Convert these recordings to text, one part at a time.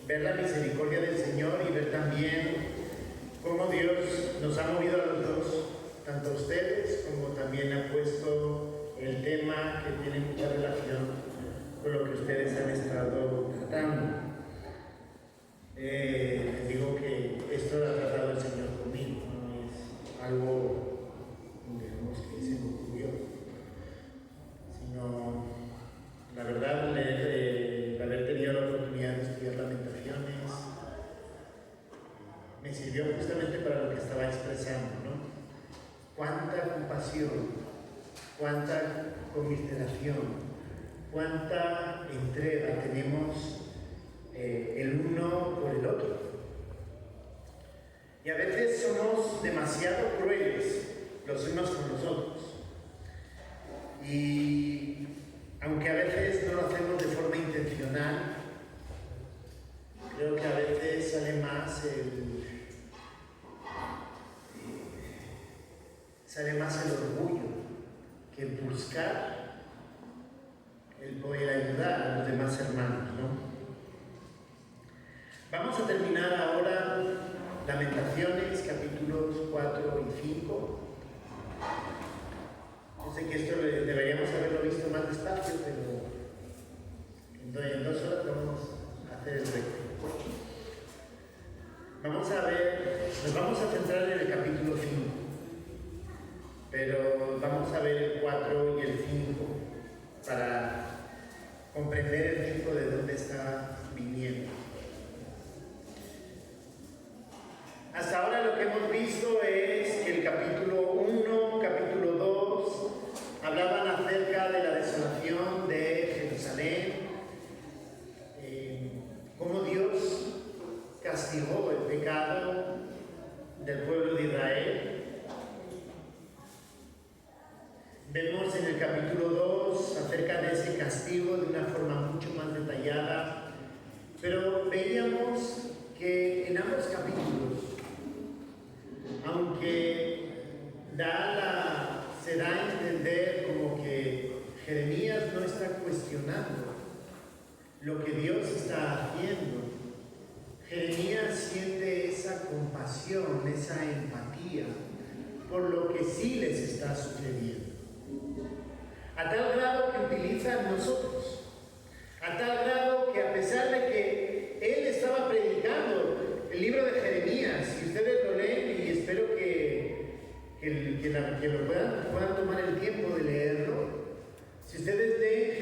ver la misericordia del Señor y ver también cómo Dios nos ha movido a los dos, tanto a ustedes como también ha puesto el tema que tiene mucha relación con lo que ustedes han estado tratando. Les digo que esto lo ha tratado el Señor conmigo, no es algo, digamos, que se me ocurrió, sino la verdad, el haber tenido la oportunidad de estudiar Lamentaciones me sirvió justamente para lo que estaba expresando, ¿no? Cuánta compasión, cuánta conmiseración, cuánta entrega tenemos el uno por el otro. Y a veces somos demasiado crueles los unos con los otros. Y aunque a veces no lo hacemos de forma intencional, creo que a veces sale más el orgullo que el buscar el poder ayudar a los demás hermanos, ¿no? Vamos a terminar ahora Lamentaciones, capítulos 4 y 5. Yo sé que esto deberíamos haberlo visto más despacio, pero en 2 horas vamos a hacer el reto. Nos vamos a centrar en el capítulo 5, pero vamos a ver el 4 y el 5 para comprender el tipo de dónde está viniendo. Hasta ahora lo que hemos visto es que el capítulo 1, capítulo 2 hablaban acerca de la desolación de Jerusalén, cómo Dios castigó el pecado del pueblo de Israel. Vemos en el capítulo 2 acerca de ese castigo de una forma mucho más detallada, pero veíamos que en ambos capítulos, aunque se da a entender como que Jeremías no está cuestionando lo que Dios está haciendo, Jeremías siente esa compasión, esa empatía por lo que sí les está sucediendo. A tal grado que utiliza a nosotros, a tal grado que a pesar de que él estaba predicando el libro de Jeremías, y ustedes lo leen y espero que lo puedan tomar el tiempo de leerlo. Si ustedes leen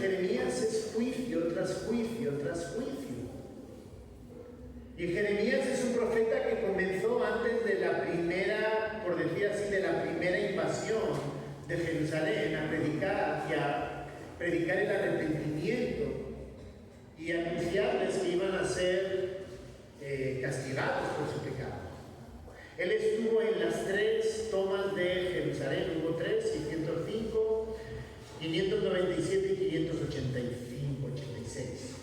Jeremías es juicio tras juicio tras juicio. Y Jeremías es un profeta que comenzó antes de la primera, por decir así, de la primera invasión de Jerusalén a predicar el arrepentimiento y anunciarles que iban a ser castigados por su pecado. Él estuvo en las 3 tomas de Jerusalén, hubo 3, 605, 597 y 585, 86.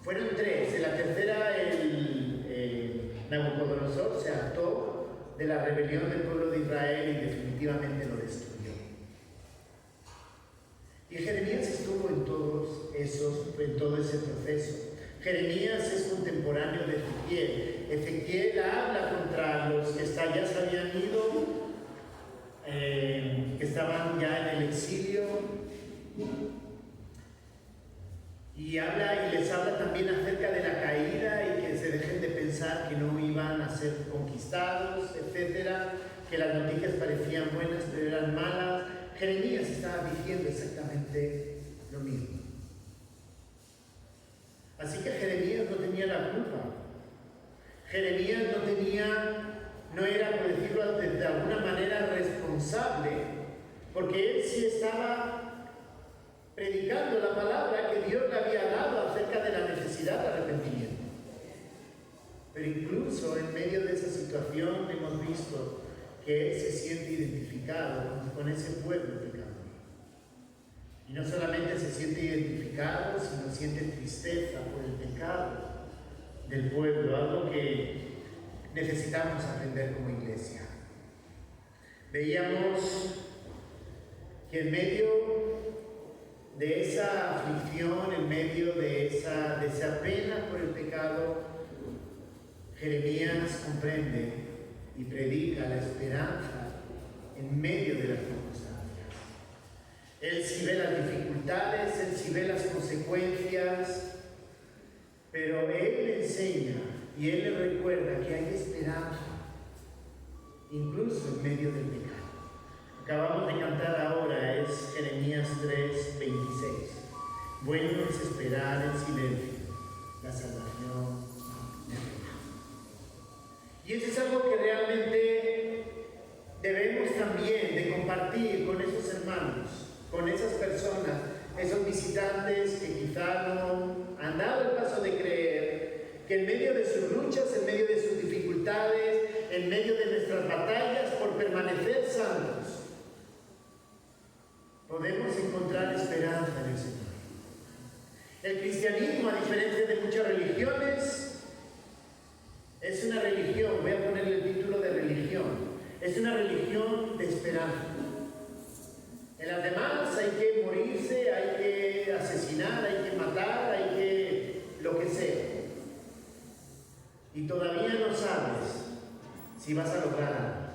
Fueron 3, en la tercera Nabucodonosor se hartó de la rebelión del pueblo de Israel y definitivamente lo destruyó. Y Jeremías estuvo en todo ese proceso. Jeremías es contemporáneo de Ezequiel. Ezequiel habla contra los que ya se habían ido, que estaban ya en el exilio, y les habla también acerca de la caída y que se dejen de pensar que no iban a ser conquistados, etcétera, que las noticias parecían buenas pero eran malas. Jeremías estaba diciendo exactamente lo mismo. Así que Jeremías no tenía la culpa. Jeremías no era, por decirlo de alguna manera, responsable, porque él sí estaba predicando la palabra que Dios le había dado acerca de la necesidad de arrepentimiento. Pero incluso en medio de esa situación hemos visto que él se siente identificado con ese pueblo pecador. Y no solamente se siente identificado, sino siente tristeza por el pecado del pueblo, algo que necesitamos aprender como iglesia. Veíamos que en medio de esa aflicción, en medio de esa pena por el pecado, Jeremías comprende y predica la esperanza en medio de las circunstancias. Él sí ve las dificultades, él sí ve las consecuencias, pero él enseña y él le recuerda que hay esperanza, incluso en medio del pecado. Acabamos de cantar ahora, es Jeremías 3:26. Bueno es esperar en silencio la salvación de Jehová. Y eso es algo que realmente debemos también de compartir con esos hermanos, con esas personas, esos visitantes que quizá no han dado el paso de creer, que en medio de sus luchas, en medio de sus dificultades, en medio de nuestras batallas por permanecer santos, podemos encontrar esperanza en el Señor. El cristianismo, a diferencia de muchas religiones, es una religión, voy a ponerle el título de religión, es una religión de esperanza. En las demás hay que morirse, hay que asesinar, hay que matar, hay que lo que sea. Y todavía no sabes si vas a lograr algo.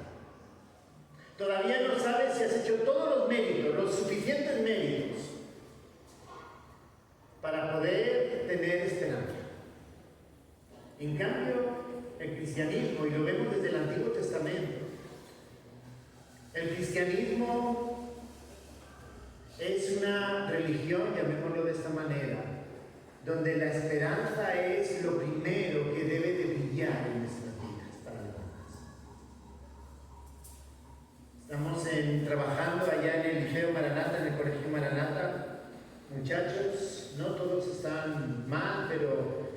Todavía no sabes si has hecho todos los méritos, los suficientes méritos, para poder tener esperanza. En cambio, el cristianismo, y lo vemos desde el Antiguo Testamento, el cristianismo es una religión, llamémoslo de esta manera, donde la esperanza es lo primero que debe de brillar en nuestras vidas para los demás. Estamos trabajando allá en el Liceo Maranata, en el Colegio Maranata. Muchachos, no todos están mal, pero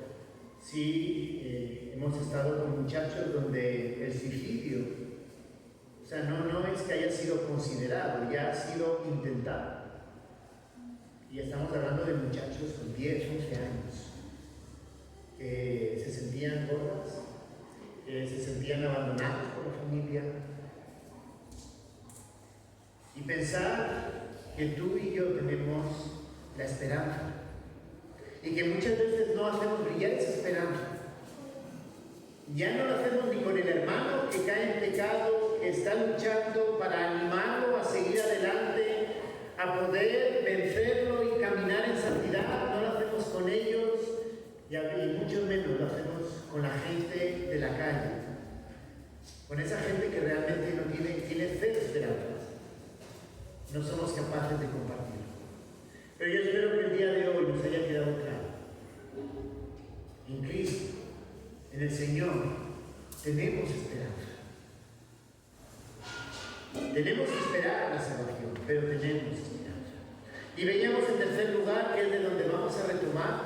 sí hemos estado con muchachos donde el suicidio, o sea, no es que haya sido considerado, ya ha sido intentado. Y estamos hablando de muchachos con 10, 11 años, que se sentían gordas, que se sentían abandonados por la familia. Y pensar que tú y yo tenemos la esperanza, y que muchas veces no hacemos brillar esa esperanza. Ya no lo hacemos ni con el hermano que cae en pecado, que está luchando para animarlo a seguir adelante, a poder vencerlo y caminar en santidad. No lo hacemos con ellos, y mucho menos lo hacemos con la gente de la calle, con esa gente que realmente no tiene fe de esperanza. No somos capaces de compartirlo. Pero yo espero que el día de hoy nos haya quedado claro. En Cristo, en el Señor, tenemos esperanza. Tenemos que esperar la salvación, pero tenemos esperanza. Y veíamos en tercer lugar, que es de donde vamos a retomar,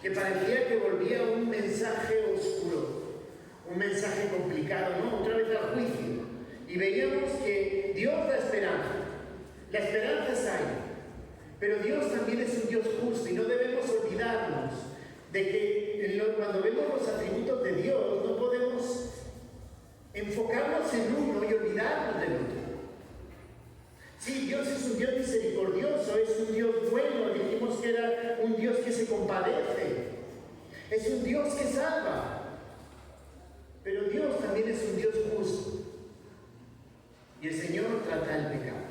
que parecía que volvía un mensaje oscuro, un mensaje complicado, ¿no? Otra vez al juicio. Y veíamos que Dios da esperanza. La esperanza es ahí. Pero Dios también es un Dios justo y no debemos olvidarnos de que cuando vemos los atributos de Dios no podemos enfocarnos en uno y olvidarnos del otro. Sí, Dios es un Dios misericordioso, es un Dios bueno, dijimos que era un Dios que se compadece, es un Dios que salva. Pero Dios también es un Dios justo. Y el Señor trata el pecado.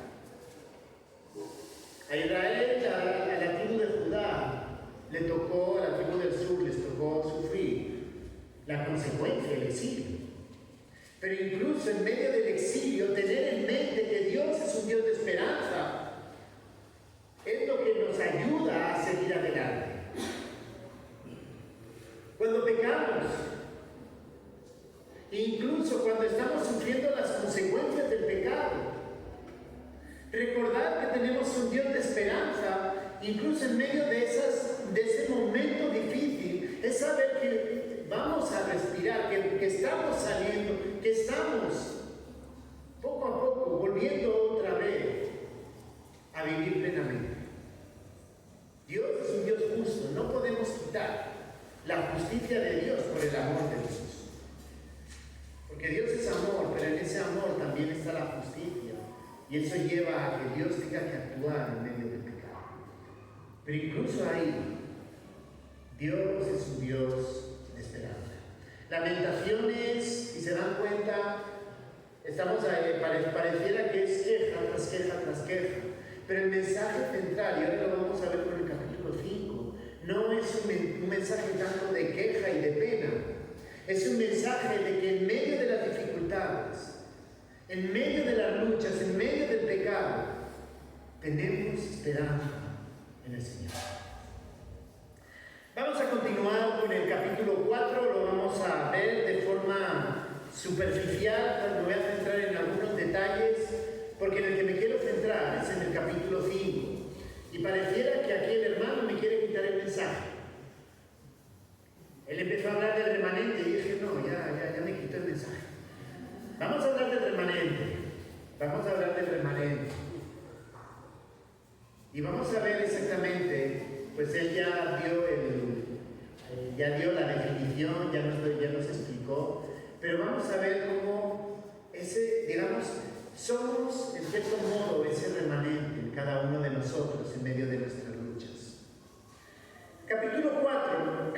A Israel, a la tribu de Judá, a la tribu del sur, les tocó sufrir la consecuencia del exilio. Pero incluso en medio del exilio, tener en mente que Dios es un Dios de esperanza, es lo que nos ayuda a seguir adelante. Cuando pecamos, incluso cuando estamos sufriendo las consecuencias del pecado, recordar que tenemos un Dios de esperanza, incluso en medio de ese momento difícil, es saber que vamos a respirar, que estamos saliendo, que estamos poco a poco volviendo otra vez a vivir plenamente. Dios es un Dios justo, no podemos quitar la justicia de Dios por el amor de Dios. Porque Dios es amor, pero en ese amor también está la justicia. Y eso lleva a que Dios tenga que actuar en medio del pecado. Pero incluso ahí, Dios es un Dios de esperanza. Lamentaciones, si se dan cuenta, pareciera que es queja tras queja tras queja. Pero el mensaje central, y ahora lo vamos a ver con el capítulo 5, no es un mensaje tanto de queja y de pena. Es un mensaje de que en medio de las dificultades, en medio de las luchas, en medio del pecado, tenemos esperanza en el Señor. Vamos a continuar con el capítulo 4, lo vamos a ver de forma superficial, me voy a centrar en algunos detalles, porque en el que me quiero centrar es en el capítulo 5. Y pareciera que aquí el hermano me quiere quitar el mensaje. Él empezó a hablar del remanente y dije, no, ya me quitó el mensaje. Vamos a hablar del remanente. Vamos a hablar del remanente. Y vamos a ver exactamente, pues él ya dio la definición, ya nos explicó, pero vamos a ver cómo somos en cierto modo ese remanente en cada uno de nosotros en medio de nuestras luchas. Capítulo 4.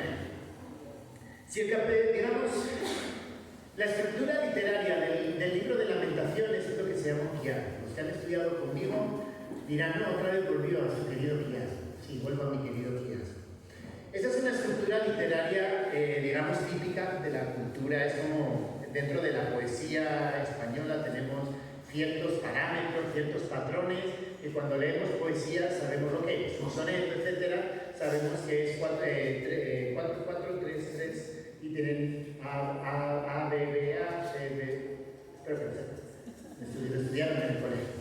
La estructura literaria del libro de Lamentaciones es lo que se llama un quiasmo. Los que han estudiado conmigo dirán, no, otra vez volvió a su querido quiasmo. Sí, vuelvo a mi querido quiasmo. Esa es una estructura literaria, típica de la cultura. Es como dentro de la poesía española tenemos ciertos parámetros, ciertos patrones, que cuando leemos poesía sabemos lo que es. Un soneto, etc., sabemos que es 4, 4, 3, 3, y tienen A, B, B, A, C, B. Espero que lo estudiaron en el colegio.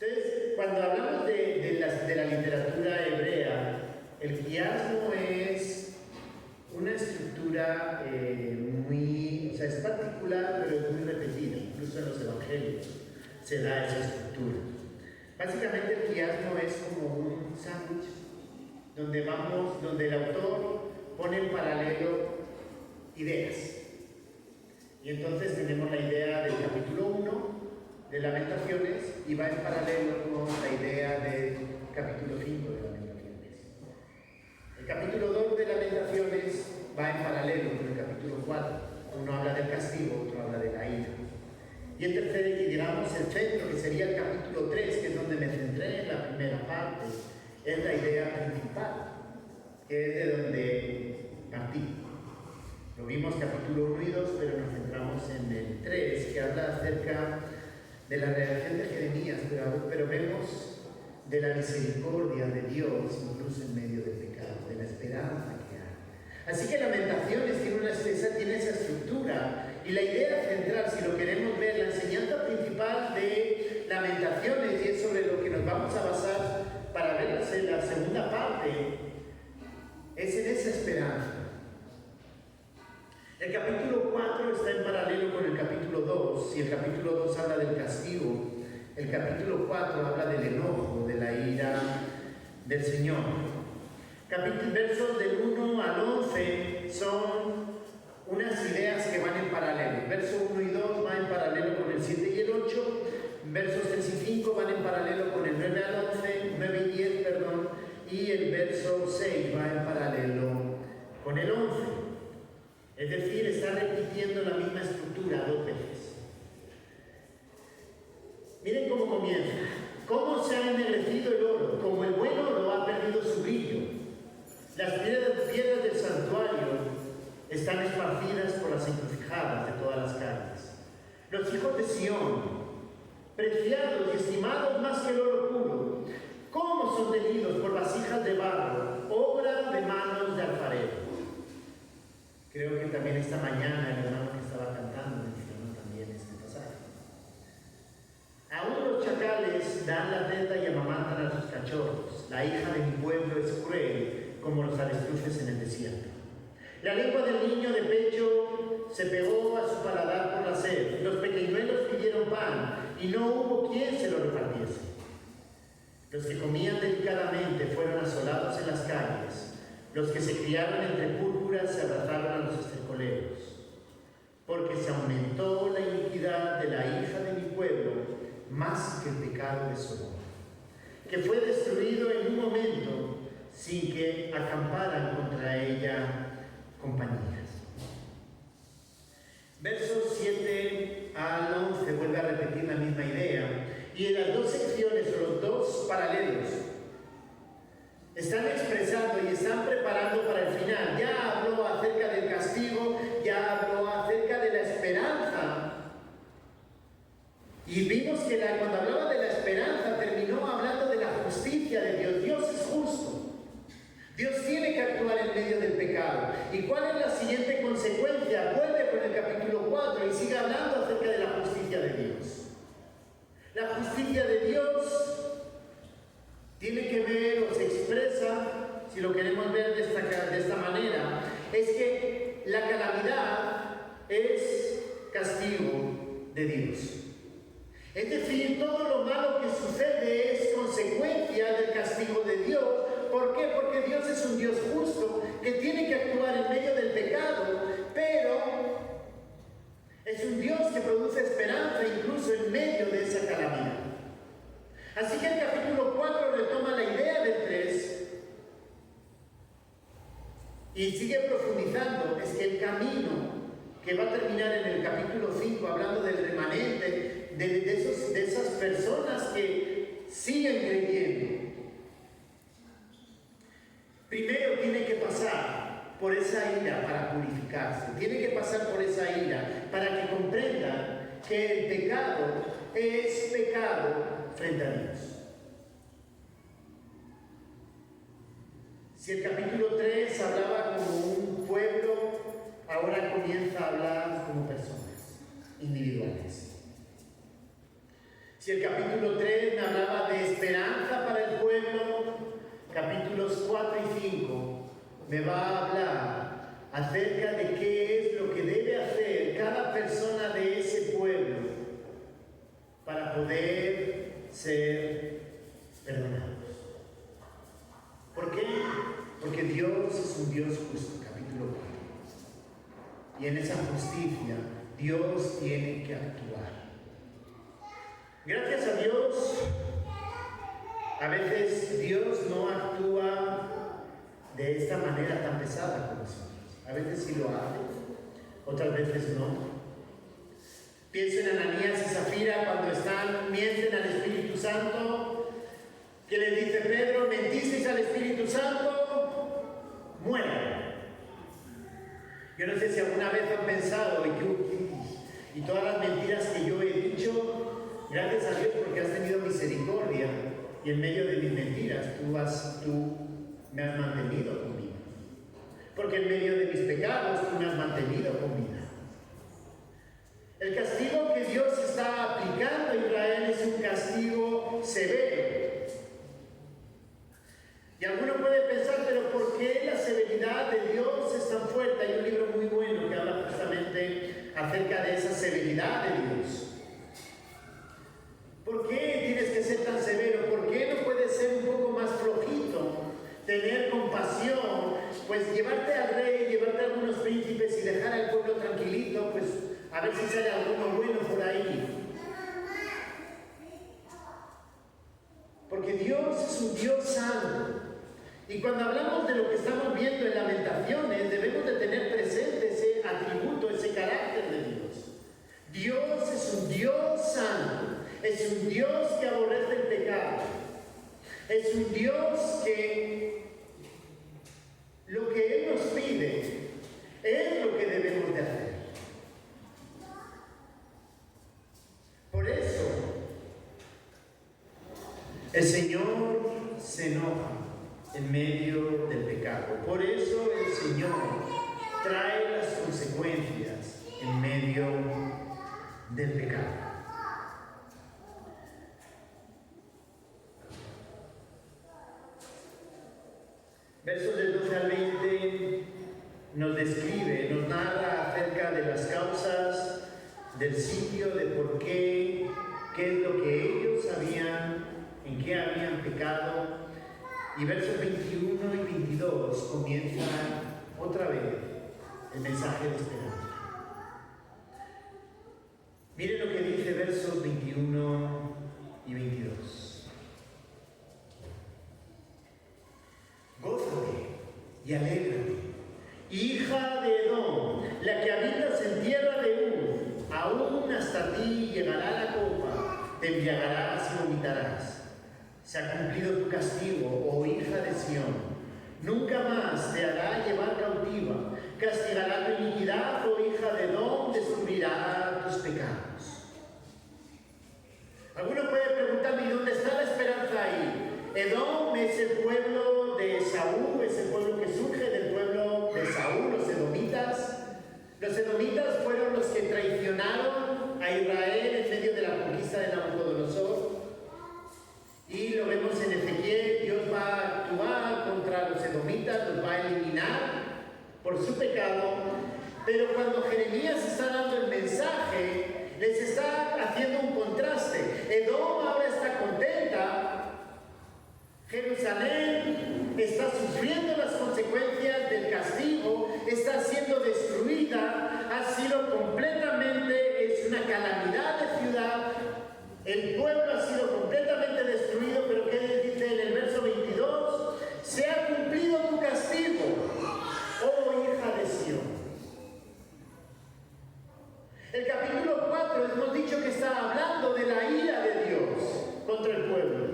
Entonces, cuando hablamos de la literatura hebrea, el quiasmo es una estructura es particular, pero es muy repetida. Incluso en los evangelios se da esa estructura. Básicamente el quiasmo es como un sándwich donde el autor pone en paralelo ideas. Y entonces tenemos la idea del capítulo 1 de Lamentaciones y va en paralelo con la idea del capítulo 5 de Lamentaciones. El capítulo 2 de Lamentaciones va en paralelo con el capítulo 4. Uno habla del castigo, otro habla de la ira. Y el tercer, el centro, que sería el capítulo 3, que es donde me centré en la primera parte, es la idea principal, que es de donde partí. Lo vimos capítulo 1 y 2, pero nos centramos en el 3, que habla acerca de la reacción de Jeremías, pero vemos de la misericordia de Dios, incluso en medio del pecado, de la esperanza que hay. Así que Lamentaciones tiene esa estructura, y la idea central, si lo queremos ver, la enseñanza principal de Lamentaciones, y es sobre lo que nos vamos a basar para ver la segunda parte, es en esa esperanza. El capítulo 4 está en paralelo con el capítulo 2. Si el capítulo 2 habla del castigo, el capítulo 4 habla del enojo, de la ira del Señor. Versos del 1 al 11 son unas ideas que van en paralelo. Versos 1 y 2 van en paralelo con el 7 y el 8. Versos 3 y 5 van en paralelo con el 9 al 11, 9 y 10, perdón. Y el verso 6 va en paralelo con el 11. Es decir, está repitiendo la misma estructura 2 veces. Miren cómo comienza. ¿Cómo se ha ennegrecido el oro? Como el buen oro ha perdido su brillo. Las piedras del santuario están esparcidas por las encrucijadas de todas las calles. Los hijos de Sión, preciados y estimados más que el oro puro, ¿cómo son tenidos por vasijas de barro, obra de manos de alfarero? Creo que también esta mañana el hermano que estaba cantando mencionó también este pasaje. Aún los chacales dan la teta y amamantan a sus cachorros. La hija de mi pueblo es cruel como los avestruces en el desierto. La lengua del niño de pecho se pegó a su paladar por la sed. Los pequeñuelos pidieron pan y no hubo quien se lo repartiese. Los que comían delicadamente fueron asolados en las calles. Los que se criaron entre púrpuras se abrazaron a los estercoleros. Porque se aumentó la iniquidad de la hija de mi pueblo más que el pecado de Sodoma, que fue destruido en un momento sin que acamparan contra ella compañías. Versos 7 al 11 vuelve a repetir la misma idea, y en las dos secciones, los dos paralelos, están expresando y están preparando para el final. Ya habló acerca del castigo, ya habló acerca de la esperanza. Y vimos que cuando hablaba de la esperanza terminó hablando de la justicia de Dios. Dios es justo. Dios tiene que actuar en medio del pecado. ¿Y cuál es la siguiente consecuencia? Vuelve con el capítulo 4 y sigue hablando acerca de la justicia de Dios. La justicia de Dios tiene que ver o se expresa, si lo queremos ver de esta manera, es que la calamidad es castigo de Dios. Es decir, todo lo malo que sucede es consecuencia del castigo de Dios. ¿Por qué? Porque Dios es un Dios justo que tiene que actuar en medio del pecado, pero es un Dios que produce esperanza incluso en medio de esa calamidad. Así que el capítulo 4 retoma la idea del 3 y sigue profundizando. Es que el camino que va a terminar en el capítulo 5, hablando del remanente, de esas personas que siguen creyendo, primero tiene que pasar por esa ira para purificarse, tiene que pasar por esa ira para que comprendan que el pecado es pecado frente a Dios. Si el capítulo 3 hablaba como un pueblo, ahora comienza a hablar como personas individuales. Si el capítulo 3 me hablaba de esperanza para el pueblo, capítulos 4 y 5 me va a hablar acerca de qué es lo que debe hacer cada persona de ese pueblo para poder ser perdonados. ¿Por qué? Porque Dios es un Dios justo, capítulo 4. Y en esa justicia Dios tiene que actuar. Gracias a Dios, a veces Dios no actúa de esta manera tan pesada con nosotros. A veces sí lo hace, otras veces no. Pienso en Ananías y Zafira cuando mienten al Espíritu Santo, que les dice Pedro: mentisteis al Espíritu Santo, mueran. Yo no sé si alguna vez han pensado, y todas las mentiras que yo he dicho, gracias a Dios porque has tenido misericordia, y en medio de mis mentiras tú me has mantenido con vida. Porque en medio de mis pecados tú me has mantenido con vida. El castigo que Dios está aplicando a Israel es un castigo severo. Y alguno puede pensar, pero ¿por qué la severidad de Dios es tan fuerte? Hay un libro muy bueno que habla justamente acerca de esa severidad de Dios. ¿Por qué tienes que ser tan severo? ¿Por qué no puedes ser un poco más flojito? Tener compasión, pues llevarte al rey, llevarte a algunos príncipes y dejar al pueblo tranquilito, pues a ver si sale alguno bueno por ahí. Porque Dios es un Dios santo. Y cuando hablamos de lo que estamos viendo en Lamentaciones, debemos de tener presente ese atributo, ese carácter de Dios. Dios es un Dios santo. Es un Dios que aborrece el pecado. Es un Dios que lo que Él nos pide es lo que debemos de hacer. Por eso, el Señor se enoja en medio del pecado. Por eso el Señor trae las consecuencias en medio del pecado. Versos del 12 al 20 nos describe, nos narra acerca de las causas del sitio, de por qué es lo que ellos sabían, en qué habían pecado. Y versos 21 y 22 comienzan otra vez el mensaje de esperanza. Miren lo que dice versos 21 y alégrate. Hija de Edom, la que habitas en tierra de Uz, aún hasta ti llegará la copa, te embriagarás y vomitarás. Se ha cumplido tu castigo, oh hija de Sión. Nunca más te hará llevar cautiva. Castigará tu iniquidad, oh hija de Edom, descubrirá tus pecados. Alguno puede preguntarme, ¿y dónde está la esperanza ahí? Edom es el pueblo de Saúl, es el pueblo que surge del pueblo de Saúl, los edomitas. Los edomitas fueron los que traicionaron a Israel en medio de la conquista de Nabucodonosor. Y lo vemos en Ezequiel, Dios va a actuar contra los edomitas, los va a eliminar por su pecado. Pero cuando Jeremías está dando el mensaje, les está haciendo un contraste. Edom ahora está contenta. Jerusalén está sufriendo las consecuencias del castigo, está siendo destruida, ha sido completamente, es una calamidad de ciudad. El pueblo ha sido completamente destruido, pero ¿qué dice en el verso 22? Se ha cumplido tu castigo, oh hija de Sión. El capítulo 4 hemos dicho que está hablando de la ira de Dios contra el pueblo.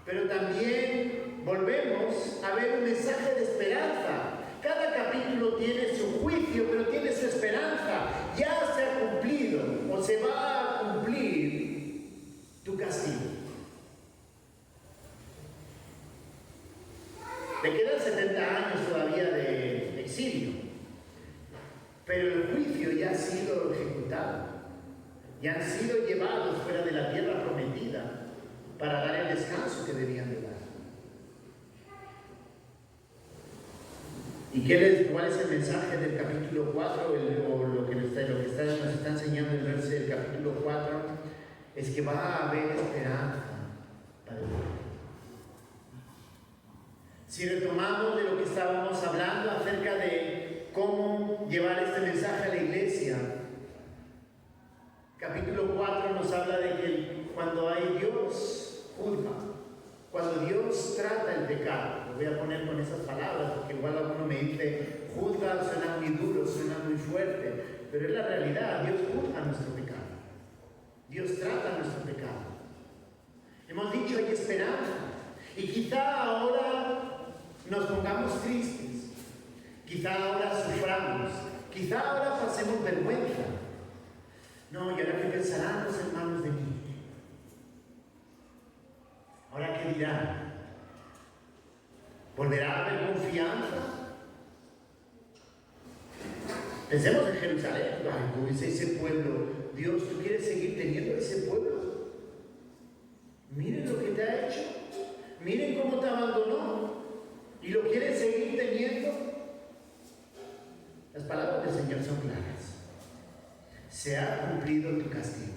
Pero también volvemos a ver un mensaje de esperanza. Cada capítulo tiene su juicio, pero tiene su esperanza. Ya se ha cumplido o se va a cumplir tu castigo. Le quedan 70 años todavía de exilio, pero el juicio ya ha sido ejecutado. Ya han sido llevados fuera de la tierra prometida para dar el descanso que debían de dar. ¿Y cuál es el mensaje del capítulo 4? O lo que nos está enseñando el verso del capítulo 4 es que va a haber esperanza para el pueblo. Si retomamos de lo que estábamos hablando acerca de cómo llevar este mensaje a la iglesia, capítulo 4 nos habla de que cuando hay Dios juzga, cuando Dios trata el pecado. Lo voy a poner con esas palabras porque igual alguno me dice juzga, suena muy duro, suena muy fuerte, pero es la realidad. Dios juzga nuestro pecado, Dios trata nuestro pecado. Hemos dicho hay esperanza, y quizá ahora nos pongamos tristes, quizá ahora suframos, quizá ahora pasemos vergüenza. No, y ahora qué pensarán los hermanos de mí. ¿Ahora qué dirán? ¿Volverá a haber confianza? Pensemos en Jerusalén. Ay, ¿cómo es ese pueblo? Dios, ¿tú quieres seguir teniendo ese pueblo? Miren lo que te ha hecho. Miren cómo te abandonó. ¿Y lo quieres seguir teniendo? Las palabras del Señor son claras. Se ha cumplido tu castigo.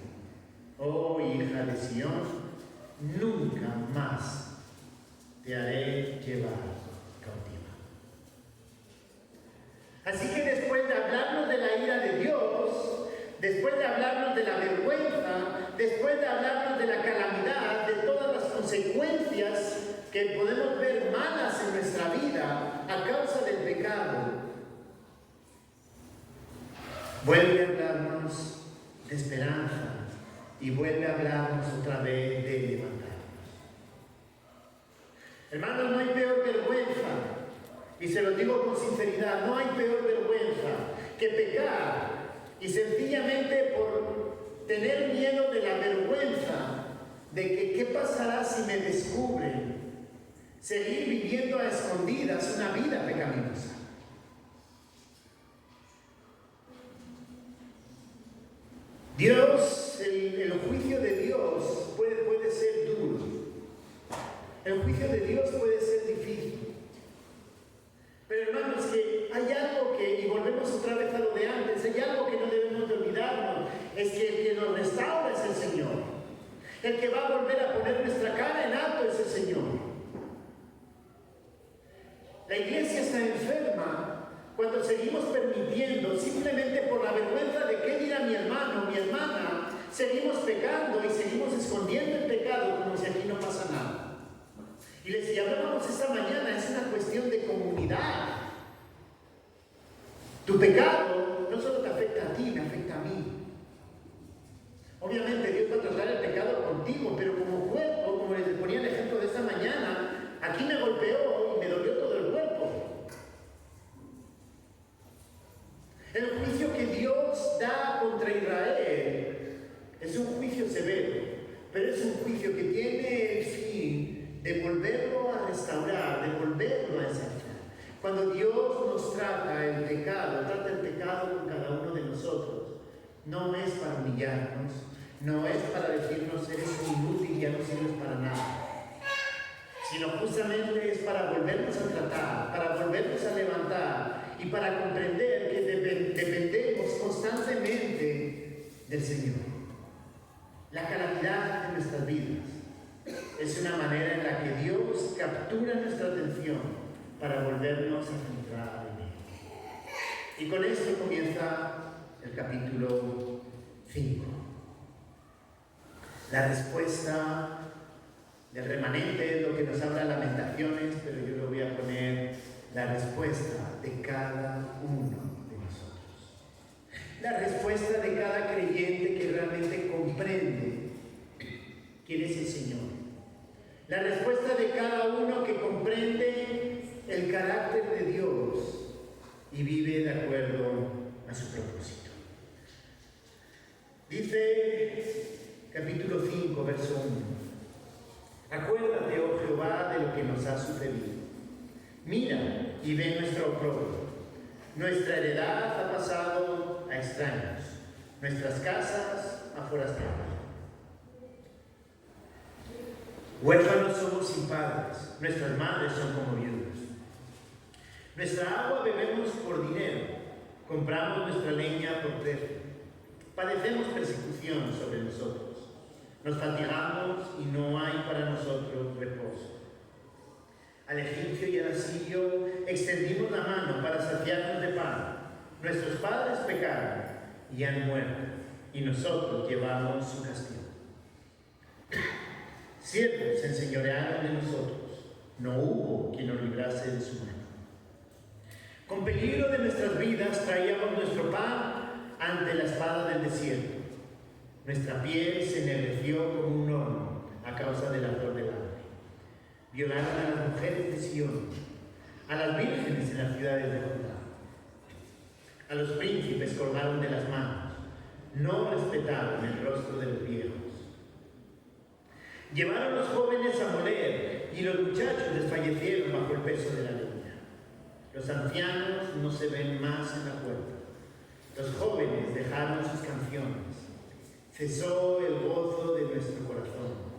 Oh, hija de Sión, nunca más te haré llevar cautiva. Así que después de hablarnos de la ira de Dios, después de hablarnos de la vergüenza, después de hablarnos de la calamidad, de todas las consecuencias que podemos ver malas en nuestra vida a causa del pecado, vuelve a hablarnos de esperanza y vuelve a hablarnos otra vez de levantarnos. Hermanos, no hay peor vergüenza, y se lo digo con sinceridad, no hay peor vergüenza que pecar y sencillamente por tener miedo de la vergüenza de que qué pasará si me descubren, seguir viviendo a escondidas una vida pecaminosa. Dios, el juicio de Dios puede ser duro. El juicio de Dios puede ser difícil. Pero hermanos, que hay algo que, y volvemos otra vez a lo de antes, hay algo que no debemos de olvidarnos, es que el que nos restaura es el Señor. El que va a volver a poner nuestra cara en alto es el Señor. La iglesia está enferma cuando seguimos permitiendo, simplemente por la vergüenza de qué dirá mi hermano, mi hermana, seguimos pecando y seguimos escondiendo el pecado como si aquí no pasa nada. Y les hablábamos esta mañana, es una cuestión de comunidad. autoridad. Tu pecado no solo te afecta a ti, me afecta a mí. Obviamente Dios va a tratar el pecado contigo, pero como cuerpo, como les ponía el ejemplo de esta mañana, aquí me golpeó y me dolió todo el cuerpo. El juicio que Dios da contra Israel es un juicio severo, pero es un juicio que tiene el fin de volverlo a restaurar, de volverlo a ensanchar. Cuando Dios nos trata el pecado con cada uno de nosotros, no es para humillarnos, no es para decirnos eres un inútil y ya no sirves para nada, sino justamente es para volvernos a tratar, para volvernos a levantar y para comprender que dependemos constantemente del Señor. La calamidad de nuestras vidas es una manera en la que Dios captura nuestra atención para volvernos a centrar en Él. Y con esto comienza el capítulo 5. La respuesta del remanente es lo que nos habla Lamentaciones, pero yo le voy a poner la respuesta de cada uno de nosotros. La respuesta de cada creyente que realmente comprende quién es el Señor. La respuesta de cada uno que comprende el carácter de Dios y vive de acuerdo a su propósito. Dice capítulo 5, verso 1. Acuérdate, oh Jehová, de lo que nos ha sucedido. Mira y ve nuestro oprobio. Nuestra heredad ha pasado a extraños, nuestras casas a forasteros. Huérfanos somos sin padres, nuestras madres son como viudas. Nuestra agua bebemos por dinero, compramos nuestra leña por precio. Padecemos persecución sobre nosotros, nos fatigamos y no hay para nosotros reposo. Al egipcio y al asirio extendimos la mano para saciarnos de pan. Nuestros padres pecaron y han muerto, y nosotros llevamos su castigo. Siervos se enseñorearon de nosotros, no hubo quien nos librase de su mano. Con peligro de nuestras vidas traíamos nuestro pan ante la espada del desierto. Nuestra piel se ennegreció como un horno a causa del ardor del hambre. Violaron a las mujeres de Sion, a las vírgenes en las ciudades de Judá. A los príncipes colgaron de las manos, no respetaron el rostro de los viejos. Llevaron los jóvenes a moler y los muchachos desfallecieron bajo el peso de la leña. Los ancianos no se ven más en la puerta. Los jóvenes dejaron sus canciones. Cesó el gozo de nuestro corazón.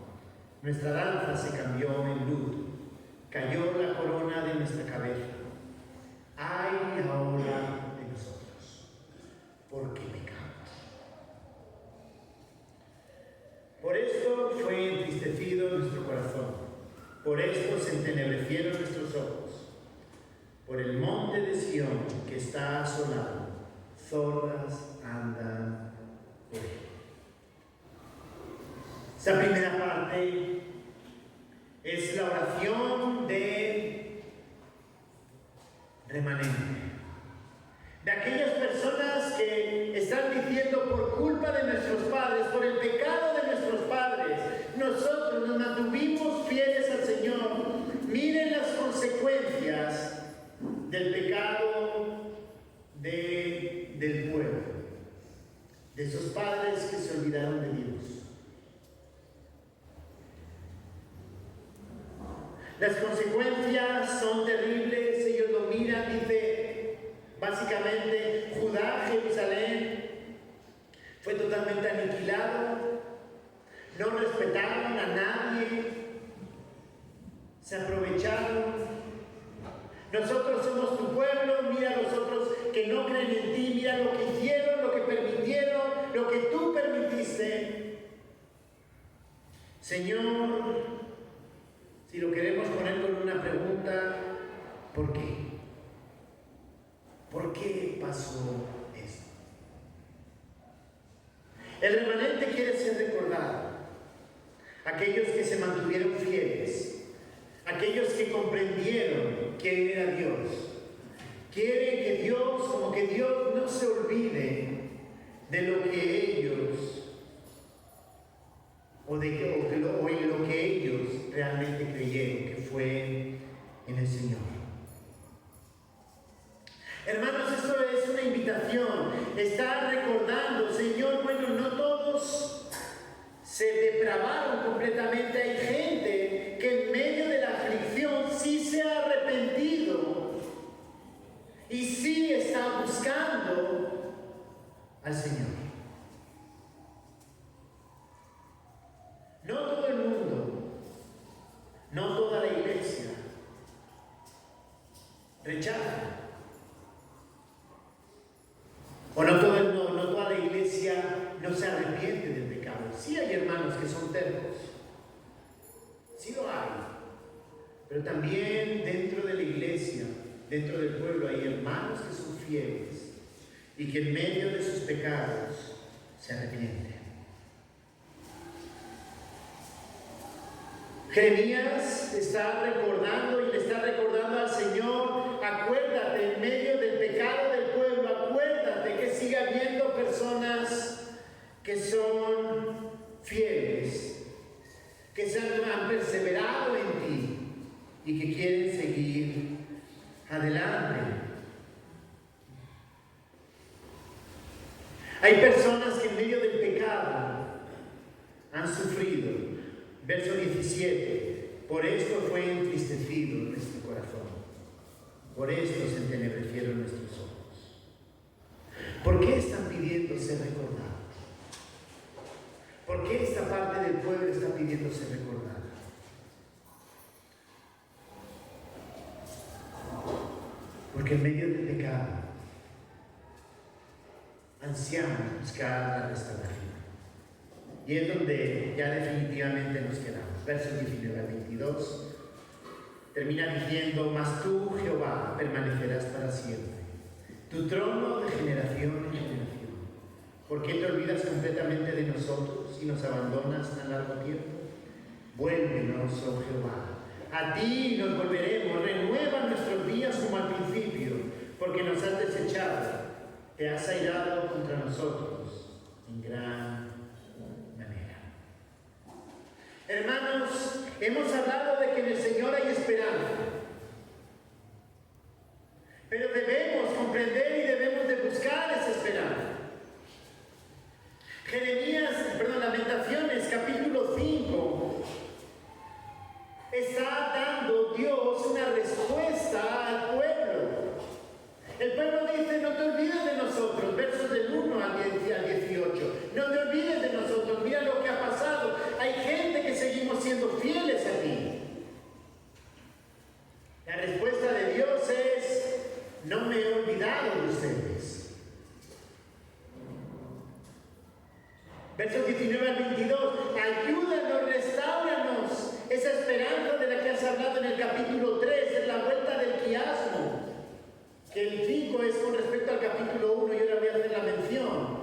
Nuestra danza se cambió en luto. Cayó la corona de nuestra cabeza. Ay ahora de nosotros, porque pecamos. Por esto fue entristecido nuestro corazón. Por esto se entenebrecieron nuestros ojos. Por el monte de Sión que está asolado, zorras andan por él. Esta primera parte es la oración de remanente. De aquellas personas que están diciendo por culpa de nuestros padres, por el pecado de nuestros padres, nosotros nos mantuvimos fieles al Señor. Miren las consecuencias del pecado del pueblo, de esos padres que se olvidaron de Dios. Las consecuencias son terribles, ellos lo miran, dice, básicamente, Judá, Jerusalén, fue totalmente aniquilado, no respetaron a nadie, se aprovecharon. Nosotros somos tu pueblo, mira a los otros que no creen en ti, mira lo que hicieron, lo que permitieron, lo que tú permitiste. Señor, si lo queremos poner con una pregunta, ¿por qué? ¿Por qué pasó esto? El remanente quiere ser recordado. Aquellos que se mantuvieron fieles, aquellos que comprendieron quién era Dios, que Dios no se olvide de lo que ellos o en lo que ellos realmente creyeron, que fue en el Señor. Hermanos, esto es una invitación. Está recordando, Señor, bueno, no todos se depravaron completamente. Hay gente que en medio de la aflicción sí se ha arrepentido y sí está buscando al Señor. No todo el mundo, no toda la iglesia rechaza. O no toda la iglesia no se arrepiente del pecado. Sí hay hermanos que son tercos. Sí lo hay. Pero también dentro de la iglesia, dentro del pueblo, hay hermanos que son fieles y que en medio de sus pecados se arrepienten. Jeremías está recordando y le está recordando al Señor: acuérdate en medio del pecado del pueblo, acuérdate que sigue habiendo personas que son fieles, que han perseverado en ti y que quieren seguir adelante. Hay personas que en medio del pecado han sufrido. Verso 17: por esto fue entristecido nuestro corazón, por esto se entenebrecieron nuestros ojos. ¿Por qué están pidiendo ser recordados? ¿Por qué esta parte del pueblo está pidiendo ser recordada? Porque en medio del pecado ansiamos buscar la restauración. Y es donde ya definitivamente nos quedamos. Versos 19 al 22 termina diciendo: mas tú, Jehová, permanecerás para siempre, tu trono de generación en generación. ¿Por qué te olvidas completamente de nosotros y nos abandonas tan largo tiempo? Vuélvenos, oh Jehová, a ti nos volveremos, renueva nuestros días como al principio, porque nos has desechado, te has airado contra nosotros en gran manera. Hermanos, hemos hablado de que en el Señor hay esperanza, pero debemos comprender y debemos de buscar esa esperanza. Lamentaciones capítulo 5 está dando Dios una respuesta al pueblo. El pueblo dice: no te olvides de nosotros, versos del 1 al 18. No te olvides de nosotros, mira lo que ha pasado. Hay gente que seguimos siendo fieles a ti. La respuesta de Dios es: no me he olvidado de ustedes. Versos 19 al 22. Ayúdanos, restáuranos esa esperanza de la que has hablado en el capítulo 3, en la vuelta del quiasmo. Que el 5 es con respecto al capítulo 1 y ahora voy a hacer la mención.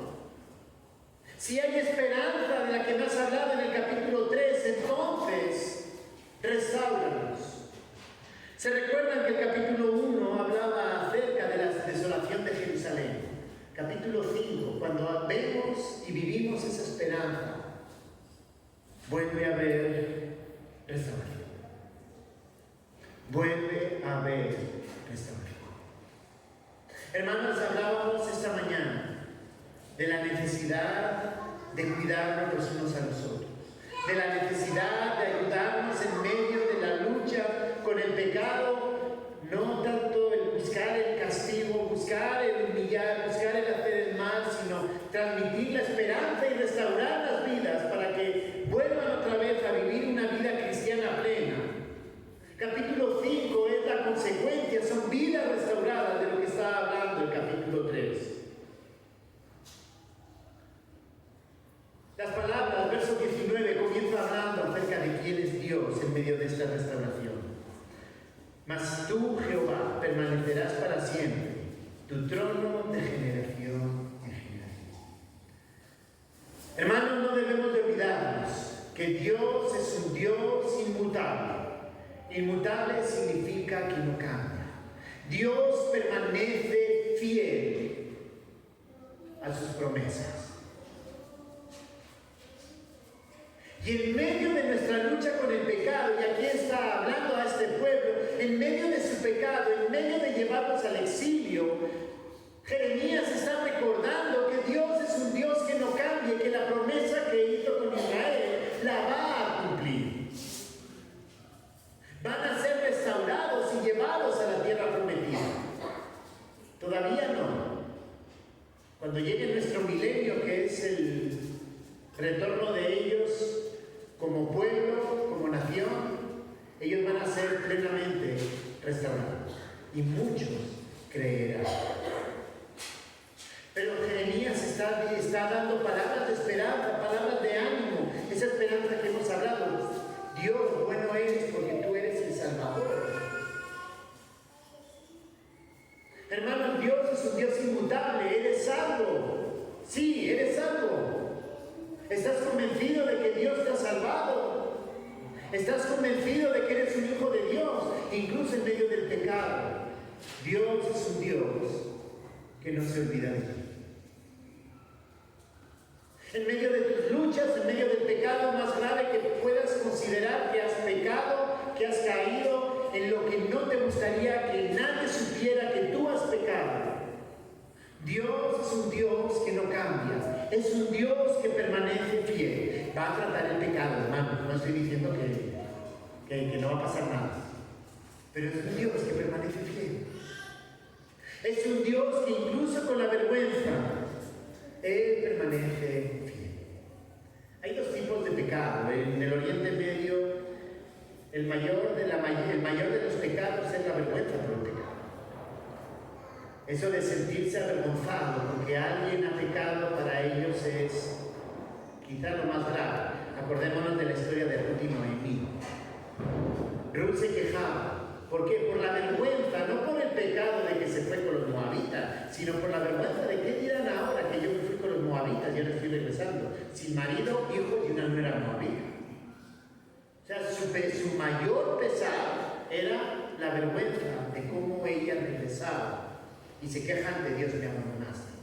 Si hay esperanza de la que me has hablado en el capítulo 3, entonces restáuranos. ¿Se recuerdan que el capítulo 1 hablaba acerca de la desolación de Jerusalén? Capítulo 5, cuando vemos y vivimos esa esperanza, vuelve a haber restauración. Vuelve a haber restauración. Hermanos, hablábamos esta mañana de la necesidad de cuidarnos los unos a los otros, de la necesidad de ayudarnos en medio de la lucha con el pecado. No tanto el buscar el castigo, buscar el humillar, buscar el hacer el mal, sino transmitir la esperanza y restaurar las vidas para que vuelvan otra vez a vivir una vida cristiana plena. Capítulo 5 es la consecuencia, son vidas restauradas de lo que está hablando el capítulo 3. Las palabras, verso 19, comienza hablando acerca de quién es Dios en medio de esta restauración. Mas tú, Jehová, permanecerás para siempre, tu trono de generación en generación. Hermanos, no debemos de olvidarnos que Dios es un Dios inmutable. Inmutable significa que no cambia. Dios permanece fiel a sus promesas. Y en medio de nuestra lucha con el pecado, y aquí está hablando a este pueblo, en medio de su pecado, en medio de llevarlos al exilio, Jeremías está recordando que Dios es un Dios que no cambia, que la promesa que hizo con Israel la va a cumplir. Van a ser restaurados y llevados a la tierra prometida. Todavía no. Cuando llegue nuestro milenio, que es el retorno de ellos como pueblo, como nación, ellos van a ser plenamente restaurados. Y muchos creerán. Pero Jeremías está dando palabras de esperanza, palabras de ánimo, esa esperanza que hemos hablado. Dios, bueno eres porque tú eres el Salvador. Hermanos, Dios es un Dios inmutable, eres salvo. Sí, eres salvo. ¿Estás convencido de que Dios te ha salvado? ¿Estás convencido de que eres un hijo de Dios, incluso en medio del pecado? Dios es un Dios que no se olvida de ti. En medio de tus luchas, en medio del pecado más grave que puedas considerar que has pecado, que has caído en lo que no te gustaría que nadie supiera que tú has pecado. Dios es un Dios que no cambia, es un Dios que permanece fiel. Va a tratar el pecado, hermano, no estoy diciendo que no va a pasar nada, pero es un Dios que permanece fiel. Es un Dios que incluso con la vergüenza, Él permanece fiel. Hay dos tipos de pecado. En el Oriente Medio, el mayor de los pecados es la vergüenza por el pecado. Eso de sentirse avergonzado porque alguien ha pecado, para ellos es quizá lo más grave. Acordémonos de la historia de Ruth y Noemí. Ruth se quejaba. ¿Por qué? Por la vergüenza, no por el pecado de que se fue con los moabitas, sino por la vergüenza de qué dirán ahora que yo me fui con los moabitas y ahora estoy regresando, sin marido, hijos y una nuera moabita. O sea, su mayor pesar era la vergüenza de cómo ella regresaba. Y se quejan de Dios, me abandonaste.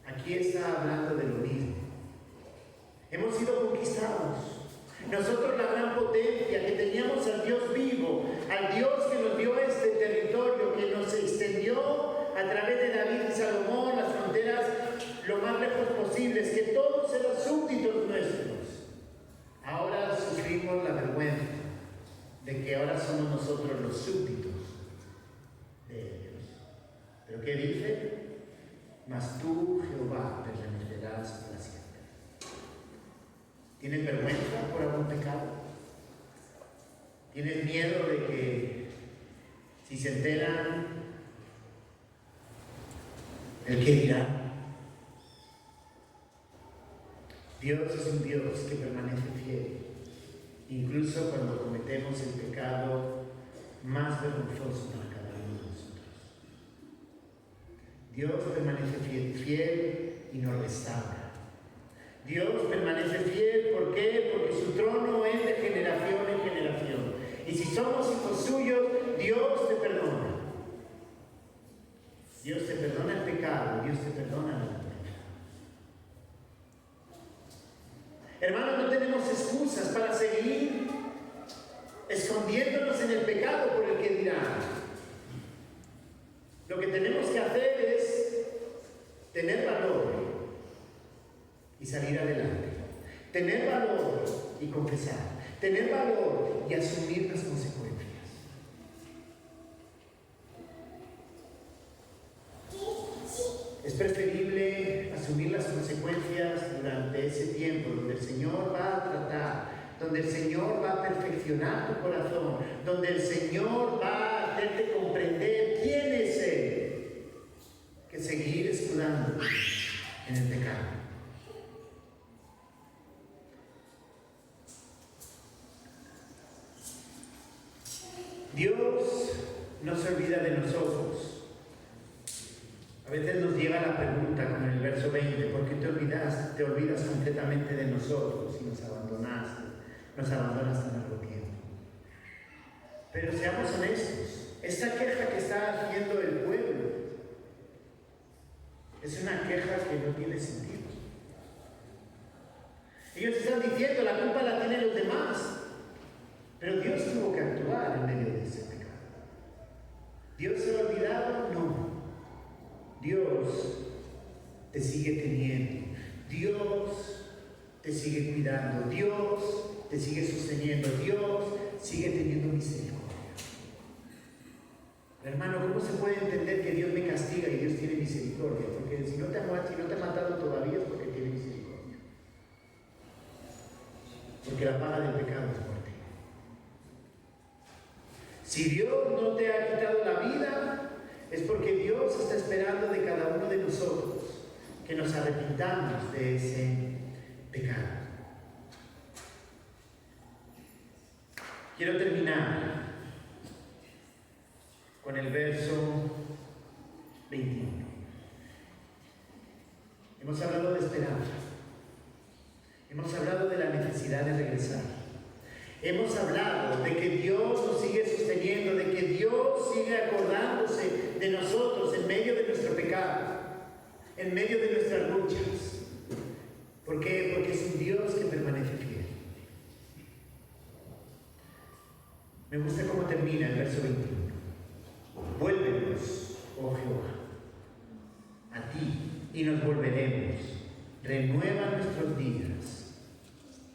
Aquí está hablando de lo mismo. Hemos sido conquistados. Nosotros, la gran potencia, que teníamos al Dios vivo, al Dios que nos dio este territorio, que nos extendió a través de David y Salomón las fronteras lo más lejos posibles, que todos eran súbditos nuestros. Ahora sufrimos la vergüenza de que ahora somos nosotros los súbditos de ellos. ¿Pero qué dice? Mas tú, Jehová, permanecerás para siempre. ¿Tienes vergüenza por algún pecado? ¿Tienes miedo de que si se enteran, el qué dirá? Dios es un Dios que permanece fiel, incluso cuando cometemos el pecado más vergonzoso para cada uno de nosotros. Dios permanece fiel y nos restaura. Dios permanece fiel, ¿por qué? Porque su trono es de generación en generación. Y si somos hijos suyos, Dios te perdona. Dios te perdona el pecado, Dios te perdona la vergüenza. Hermanos, no tenemos excusas para seguir escondiéndonos en el pecado por el que dirán. Lo que tenemos que hacer es tener valor y salir adelante. Tener valor y confesar. Tener valor y asumir las consecuencias. Es preferible asumir las consecuencias durante ese tiempo donde el Señor va a tratar, donde el Señor va a perfeccionar tu corazón, donde el Señor va a hacerte comprender quién es Él, que seguir escudándote en el pecado. Dios no se olvida de nosotros. A veces nos llega la pregunta, como en el verso 20, ¿por qué te olvidas completamente de nosotros y nos abandonas tan largo tiempo? Pero seamos honestos, esta queja que está haciendo el pueblo Es una queja que no tiene sentido. Ellos están diciendo, la culpa la tienen los demás. Pero Dios tuvo que actuar en medio de ese pecado. ¿Dios se ha olvidado? No. Dios te sigue teniendo. Dios te sigue cuidando. Dios te sigue sosteniendo. Dios sigue teniendo misericordia. Hermano, ¿cómo se puede entender que Dios me castiga y Dios tiene misericordia? Porque si no te ha matado todavía es porque tiene misericordia. Porque la paga del pecado es muerte. Si Dios no te ha quitado la vida, es porque Dios está esperando de cada uno de nosotros que nos arrepintamos de ese pecado. Quiero terminar con el verso 21. Hemos hablado de esperanza. Hemos hablado de la necesidad de regresar. Hemos hablado de que Dios nos sigue sosteniendo, de que Dios sigue acordándose de nosotros en medio de nuestro pecado, en medio de nuestras luchas. ¿Por qué? Porque es un Dios que permanece fiel. Me gusta cómo termina el verso 21. Vuélvenos, oh Jehová, a ti y nos volveremos. Renueva nuestros días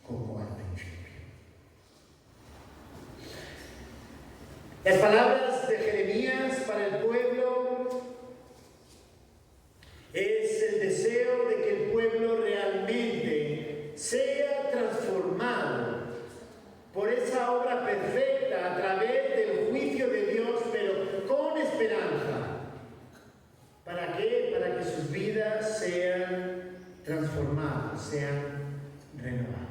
como al principio. Las palabras de Jeremías para el pueblo es el deseo de que el pueblo realmente sea transformado por esa obra perfecta a través del juicio de Dios, pero con esperanza. ¿Para qué? Para que sus vidas sean transformadas, sean renovadas.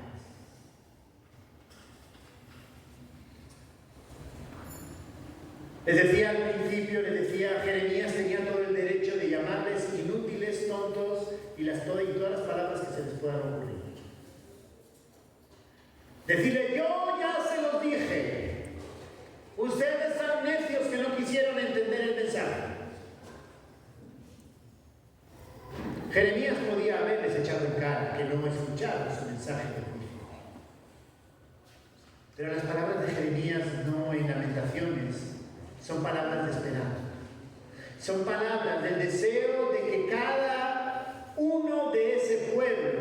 Les decía al principio, Jeremías tenía todo el derecho de llamarles inútiles, tontos y todas las palabras que se les puedan ocurrir. Decirle, yo ya se los dije. Ustedes son necios que no quisieron entender el mensaje. Jeremías podía haberles echado en cara que no escucharon su mensaje de juicio. Pero las palabras de Jeremías no en Lamentaciones son palabras de esperanza. Son palabras del deseo de que cada uno de ese pueblo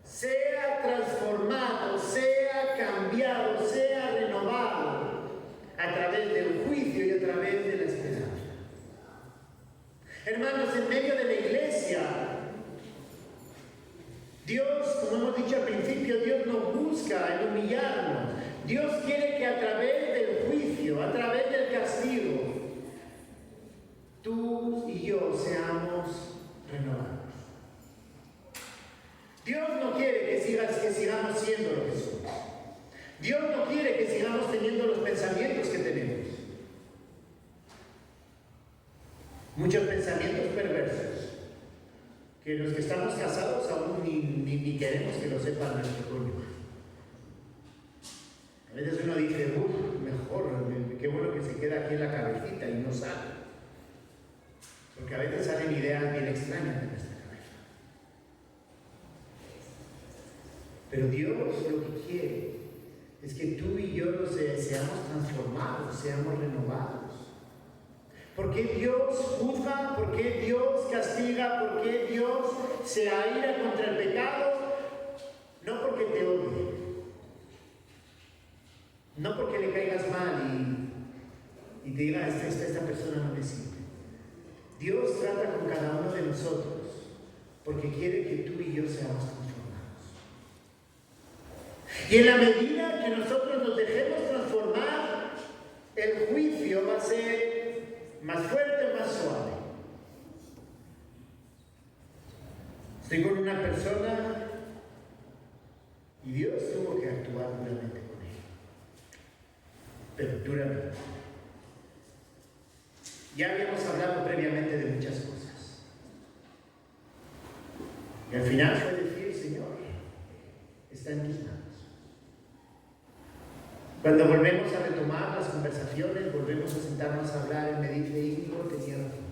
sea transformado, sea cambiado, sea renovado a través del juicio y a través de la esperanza. Hermanos, en medio de la iglesia, Dios, como hemos dicho al principio, Dios nos busca en humillarnos. Dios quiere que a través del juicio, a través del castigo, tú y yo seamos renovados. Dios no quiere que sigamos siendo lo que somos. Dios no quiere que sigamos teniendo los pensamientos que tenemos. Muchos pensamientos perversos, que los que estamos casados aún ni queremos que lo sepan nuestro cónyuge. A veces uno dice, mejor, qué bueno que se queda aquí en la cabecita y no sale. Porque a veces salen ideas bien extrañas de nuestra cabeza. Pero Dios lo que quiere es que tú y yo seamos transformados, seamos renovados. ¿Por qué Dios juzga? ¿Por qué Dios castiga? ¿Por qué Dios se aira contra el pecado? No porque te odie. No porque le caigas mal y te diga, esta persona no me sirve. Dios trata con cada uno de nosotros porque quiere que tú y yo seamos transformados. Y en la medida que nosotros nos dejemos transformar, el juicio va a ser más fuerte, más suave. Estoy con una persona y Dios tuvo que actuar duramente con ella. Pero duramente. Ya habíamos hablado previamente de muchas cosas. Y al final fue decir, Señor, está en tus manos. Cuando volvemos a retomar las conversaciones, volvemos a sentarnos a hablar, él me dice, Íñigo, tenía razón.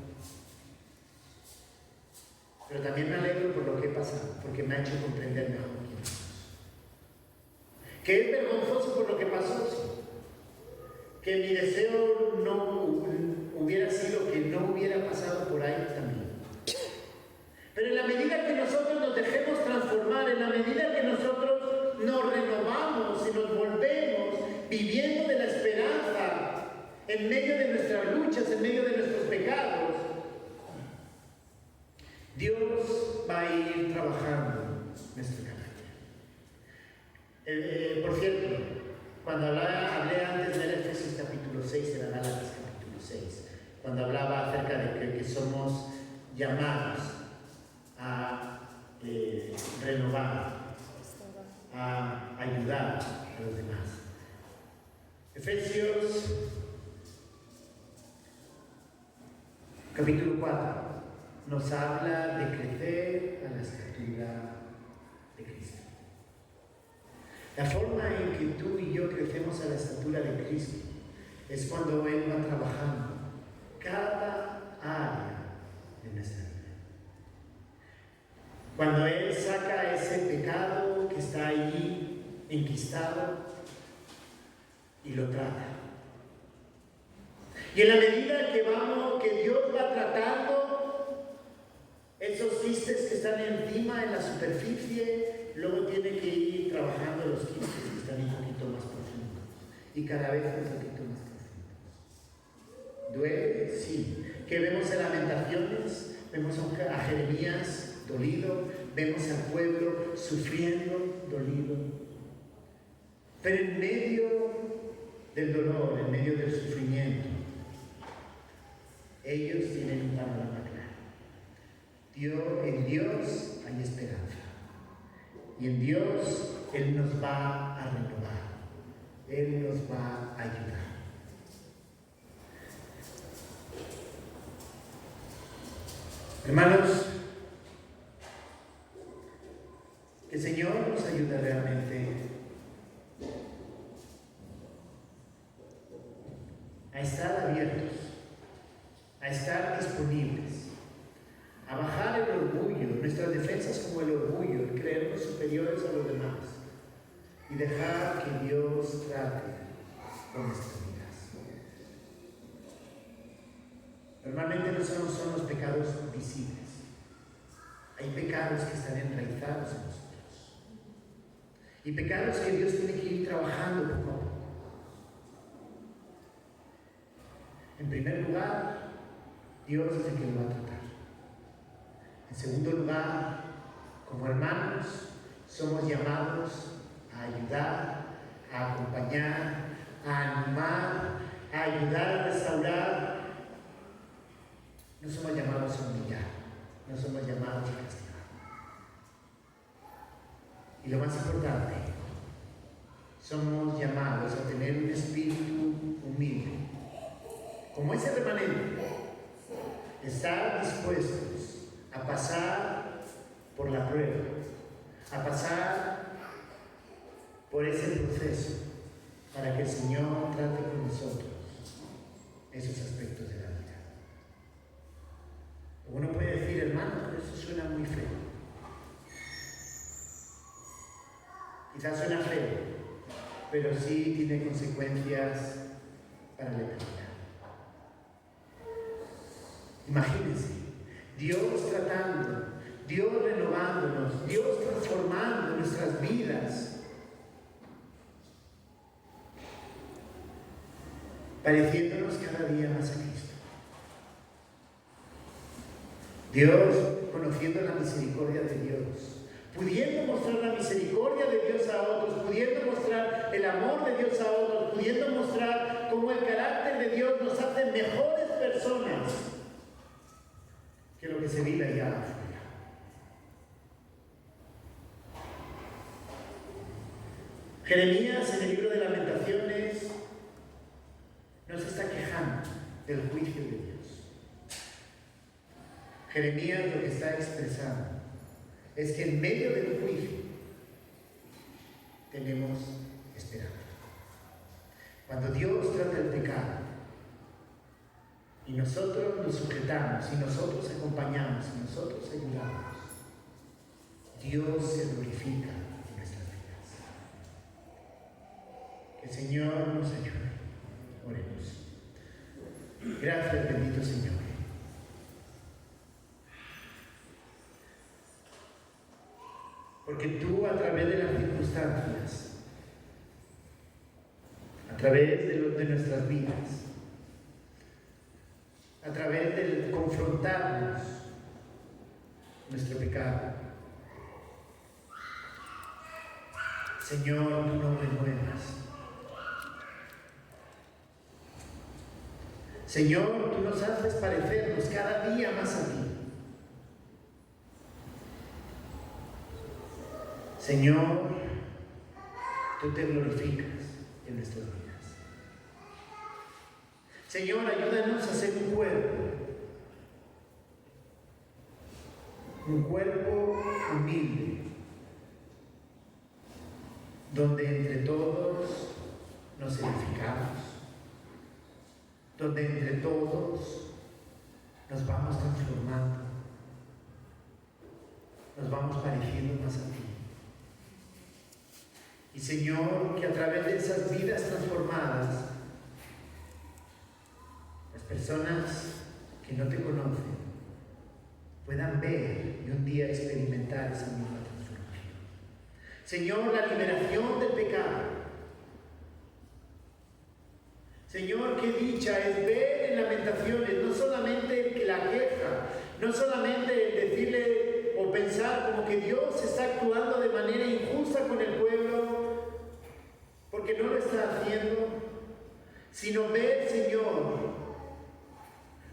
también me alegro por lo que he pasado, porque me ha hecho comprender mejor quién es. Que es vergonzoso por lo que pasó, sí. Que mi deseo no hubiera sido que no hubiera pasado por ahí también. Pero en la medida que nosotros nos dejemos transformar, en la medida que nosotros nos renovamos y nos volvemos viviendo de la esperanza en medio de nuestras luchas, en medio de nuestros pecados, Dios va a ir trabajando nuestro carácter. Por cierto, cuando hablé antes de Efesios capítulo 6, era Gálatas capítulo 6, cuando hablaba acerca de que somos llamados a renovar, a ayudar a los demás. Efesios capítulo 4 nos habla de crecer a la estatura de Cristo. La forma en que tú y yo crecemos a la estatura de Cristo es cuando Él va trabajando cada área de nuestra vida. Cuando Él saca ese pecado que está allí enquistado y lo trata. Y en la medida que Dios va tratando esos quistes que están encima en la superficie, luego tiene que ir trabajando los quistes que están un poquito más profundos. Y cada vez un poquito más profundos. ¿Duele? Sí. ¿Qué vemos en Lamentaciones? Vemos a Jeremías dolido, vemos al pueblo sufriendo, dolido. Pero en medio del dolor, en medio del sufrimiento, ellos tienen un panorama claro. En Dios hay esperanza. Y en Dios Él nos va a renovar. Él nos va a ayudar. Hermanos, que el Señor nos ayude realmente a estar abiertos, a estar disponibles, a bajar el orgullo, nuestras defensas como el orgullo, el creernos superiores a los demás y dejar que Dios trate con nuestras vidas. Normalmente no son los pecados visibles. Hay pecados que están enraizados en nosotros. Y pecados que Dios tiene que ir trabajando poco a poco. En primer lugar, Dios es el que lo va a tratar. En segundo lugar, como hermanos, somos llamados a ayudar, a acompañar, a animar, a ayudar a restaurar. No somos llamados a humillar, no somos llamados a castigar. Y lo más importante, somos llamados a tener un espíritu humilde. Como ese remanente, estar dispuestos a pasar por la prueba, a pasar por ese proceso, para que el Señor trate con nosotros esos aspectos de la vida. Uno puede decir, hermano, pero eso suena muy feo. Quizás suena feo, pero sí tiene consecuencias para la eternidad. Imagínense, Dios tratando, Dios renovándonos, Dios transformando nuestras vidas, pareciéndonos cada día más a Cristo. Dios conociendo la misericordia de Dios, pudiendo mostrar la misericordia de Dios a otros, pudiendo mostrar el amor de Dios a otros, pudiendo mostrar cómo el carácter de Dios nos hace mejores personas que lo que se vive allá afuera. Jeremías, en el libro de Lamentaciones, nos está quejando del juicio de Dios. Jeremías lo que está expresando es que en medio del juicio tenemos esperanza. Cuando Dios trata el pecado y nosotros nos sujetamos y nosotros acompañamos y nosotros ayudamos, Dios se glorifica en nuestras vidas. Que el Señor nos ayude. Oremos. Gracias, bendito Señor. Porque tú, a través de las circunstancias, a través de nuestras vidas, a través del confrontarnos nuestro pecado, Señor, tú nos renuevas. Señor, tú nos haces parecernos cada día más a ti. Señor, tú te glorificas en nuestras vidas. Señor, ayúdanos a ser un cuerpo humilde, donde entre todos nos edificamos, donde entre todos nos vamos transformando, nos vamos pareciendo más a ti. Y Señor, que a través de esas vidas transformadas, las personas que no te conocen puedan ver y un día experimentar esa misma transformación. Señor, la liberación del pecado. Señor, qué dicha es ver en Lamentaciones no solamente la queja, no solamente el decirle o pensar como que Dios está actuando de manera injusta con el pueblo, porque no lo está haciendo, sino ver, Señor,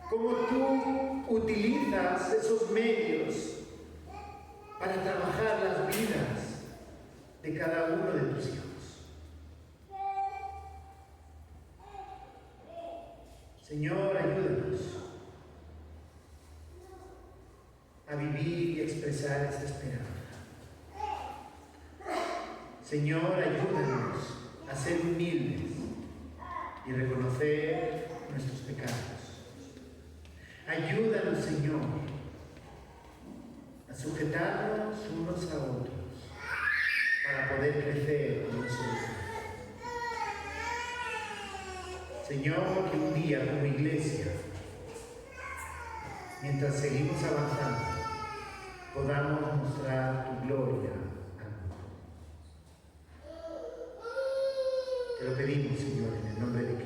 cómo tú utilizas esos medios para trabajar las vidas de cada uno de tus hijos. Señor, ayúdanos a vivir y expresar esta esperanza. Señor, ayúdanos a ser humildes y reconocer nuestros pecados. Ayúdanos, Señor, a sujetarnos unos a otros para poder crecer como nosotros. Señor, que un día como iglesia, mientras seguimos avanzando, podamos mostrar tu gloria al mundo. Te lo pedimos, Señor, en el nombre de